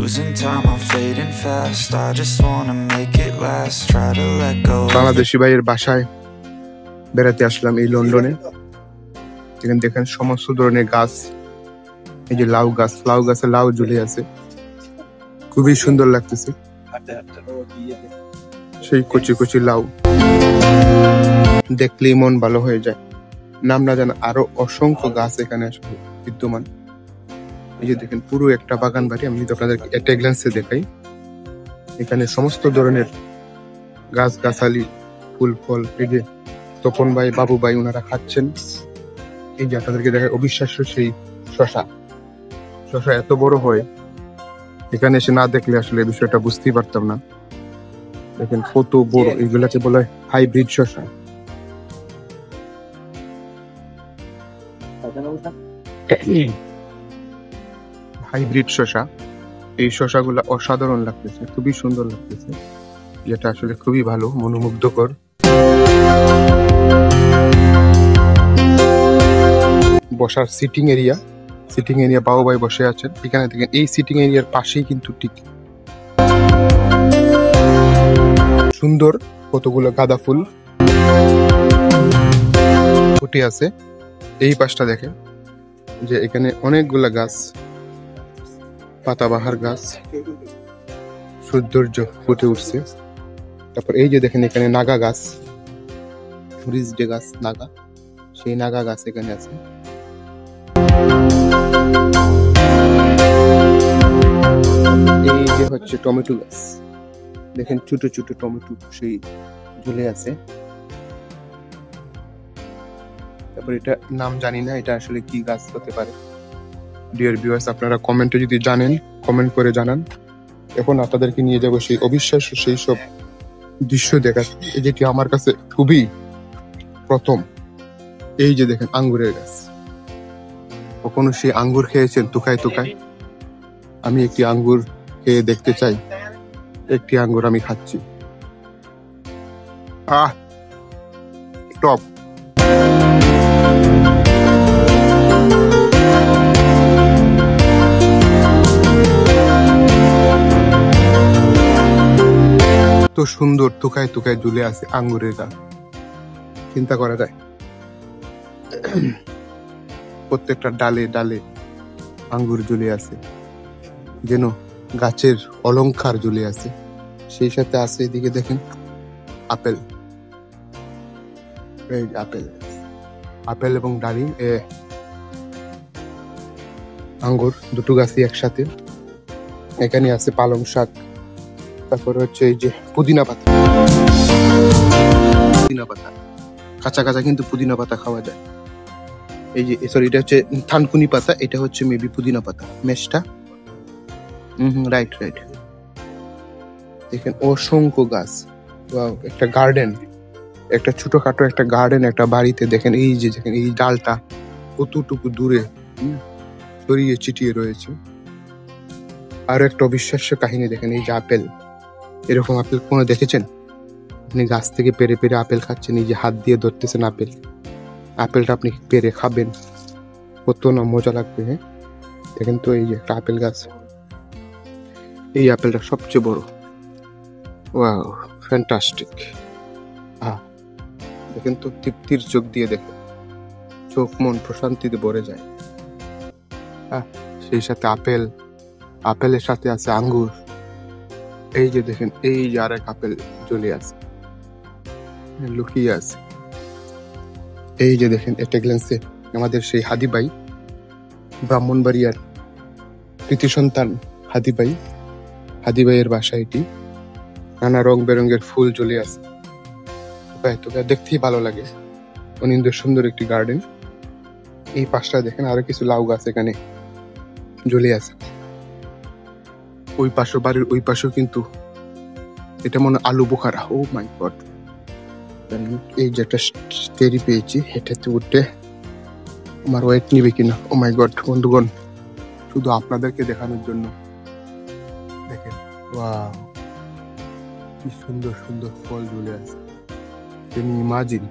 losing time, I'm fading fast. I just wanna make it last. Try to let go. Bangladeshi ভাইয়ের বাসায় বেড়াতে আসলাম এই লন্ডনে। এখানে দেখেন সমস্ত ধরনের গাছ, এই যে লাউ গাছে লাউ ঝুলে আছে, খুবই সুন্দর লাগতেছে। সেই কচি কচি লাউ দেখলেই মন ভালো হয়ে যায়। নাম না জানা আরো অসংখ্য গাছ এখানে আসলে বিদ্যমান। এই যে দেখেন পুরো একটা বাগান বাড়ি। আমি যদি আপনাদেরকে একটা গ্ল্যান্সে দেখাই, এখানে সমস্ত ধরনের গাছ গাছালি, ফুল ফল। এই যে তপন ভাই, বাবু ভাই ওনারা খাচ্ছেন। এই যে আপনাদেরকে দেখায় অবিশ্বাস্য সেই শশা এত বড় হয়, এখানে এসে না দেখলে আসলে বিষয়টা বুঝতেই পারতাম না। দেখেন কত বড়, এগুলাকে বলা হয় হাইব্রিড শশা। হাইব্রিড শশা, এই শশাগুলা অসাধারণ লাগতেছে, খুবই সুন্দর লাগতেছে, যেটা আসলে খুবই ভালো, মনোমুগ্ধকর। বসার সিটিং এরিয়া বাবু ভাই বসে আছেন এখানে। দেখেন এই সিটিং এরিয়ার পাশেই কিন্তু ঠিক সুন্দর কতগুলো গাঁদা ফুল ফুটে আছে। এই পাশটা দেখেন যে এখানে অনেকগুলা গাছ, পাতাবাহার গাছ, সৌন্দর্য ফুটে উঠছে। তারপর এই যে দেখেন এখানে নাগা গাছ, রিজডে গাছ, নাগা, সেই নাগা গাছ এখানে আছে। এই যে হচ্ছে টমেটো গাছ, দেখেন ছোট ছোট টমেটো সেই ঝুলে আছে। তারপর এটা নাম জানি না, এটা আসলে কি গাছ হতে পারে। ডিয়ার ভিউয়ার্স, আপনারা কমেন্টে যদি জানেন কমেন্ট করে জানান। এখন আপনাদেরকে নিয়ে যাবো সেই অবিশ্বাস্য সেই সব দৃশ্য দেখা, যেটি আমার কাছে খুবই প্রথম। এই যে দেখেন আঙ্গুরের গাছ। কখনো সেই আঙ্গুর খেয়েছেন তুকায়? আমি একটি আঙ্গুর খেয়ে দেখতে চাই। একটি আঙ্গুর আমি খাচ্ছি, টপ। তো সুন্দর তুকায় ঝুলে আছে আঙ্গুরের গাছ, চিন্তা করা যায়। প্রত্যেকটা ডালে ডালে আঙ্গুর ঝুলে আছে, যেন গাছের অলংকার ঝুলে আছে। সেই সাথে আছে এদিকে দেখেন আপেল, এই আপেল এবং ডালিম, আঙ্গুর, দুটো গাছই একসাথে। এখানে আছে পালং শাক, তারপরে হচ্ছে এই যে পুদিনা পাতা, কাঁচা কিন্তু পুদিনা পাতা খাওয়া যায়। এই যে সরি, এটা হচ্ছে থানকুনি পাতা, এটা হচ্ছে মেবি পুদিনা পাতা, মেশটা। রাইট। দেখেন অসংখ্য গাছ, একটা গার্ডেন, একটা ছোটখাটো একটা গার্ডেন একটা বাড়িতে। দেখেন এই যে দেখেন এই ডালটা কতটুকু দূরে ছড়িয়ে ছিটিয়ে রয়েছে। আর একটা অবিশ্বাস্য কাহিনী দেখেন, এই যে আপেল, এরকম আপেল কোনো দেখেছেন? আপনি গাছ থেকে পেরে আপেল খাচ্ছেন, এই যে হাত দিয়ে ধরতেছেন আপেলটা আপনি পেরে খাবেন, কত না মজা লাগবে। হ্যাঁ দেখেন তো, এই যে একটা আপেল গাছ, এই আপেলটা সবচেয়ে বড়। Wow, fantastic. দেখেন তো, তৃপ্তির চোখ দিয়ে দেখেন, চোখ মন প্রশান্তিতে ভরে যায়। সেই সাথে আপেলের সাথে আছে আঙ্গুর। এই যে দেখেন, এই যে আরেক আপেল ঝুলে আছে, লুকিয়ে আছে। এই যে দেখেন একটা গ্ল্যান্সে আমাদের সেই হাদি ভাই, ব্রাহ্মণবাড়িয়ার কৃতি সন্তান হাদি ভাইয়ের বাসা এটি। নানা রং বেরঙের ফুল ঝুলে আছে, দেখতেই ভালো লাগে। অনিন্দ সুন্দর একটি গার্ডেন। এই পাশটা দেখেন আরো কিছু লাউ গাছ এখানে ঝুলে আছে। ওই পাশে, বাড়ির ওই পাশেও কিন্তু এটা মনে আলু বোখারা। ও মাই গড, এই যে একটা স্টেরি পেয়েছি, এটাতে উঠতে আমার ওয়েট নিবে কিনা। ও মাই গড বন্ধুগণ, শুধু আপনাদেরকে দেখানোর জন্য দেখেন, ওয়াও কি সুন্দর সুন্দর ফল ঝুলে আছে। ইমাজিন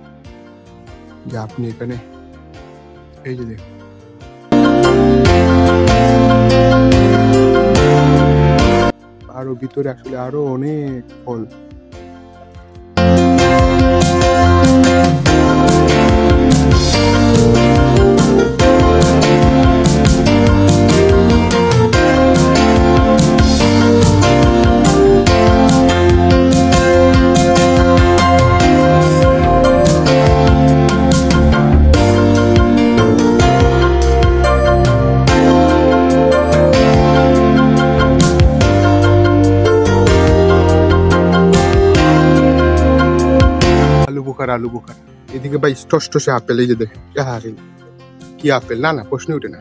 যে আপনি এখানে, এই যে দেখুন আরো ভিতরে আসলে আরো অনেক ফল। আলু বোখারা এদিকে ভাই টসটসে আপেল, এই যে দেখেন কি আপেল, না না প্রশ্ন উঠে না।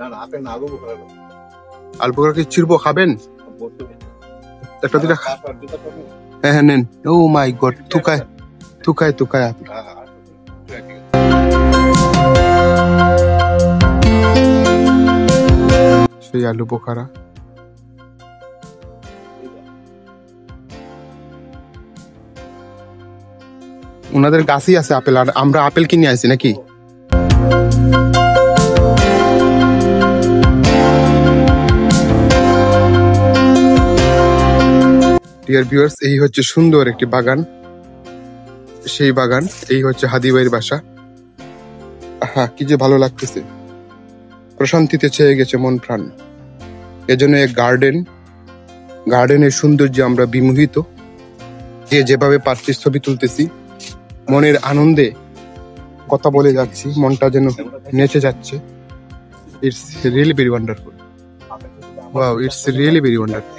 আলু বোখারা কি চিরবো, খাবেন? একটা দুটা হ্যাঁ হ্যাঁ নেন। ও মাই গড, তুকায় তুকায় তুকায় আপেল। সেই আলু বোখারা ওনাদের গাছই আছে আপেল, আর আমরা আপেল কিনে আইছি নাকি। ডিয়ার ভিউয়ার্স, এই হচ্ছে সুন্দর একটি বাগান, সেই বাগান, এই হচ্ছে হাদি ভাইয়ের বাসা। হ্যাঁ, কি যে ভালো লাগতেছে, প্রশান্তিতে ছেয়ে গেছে মন প্রাণ। এজন্য এক গার্ডেনের সৌন্দর্যে আমরা বিমোহিত, যে যেভাবে পারছি ছবি তুলতেছি, মনের আনন্দে কথা বলে যাচ্ছি, মনটা যেন নেচে যাচ্ছে। It's really very wonderful. Wow, it's really very wonderful.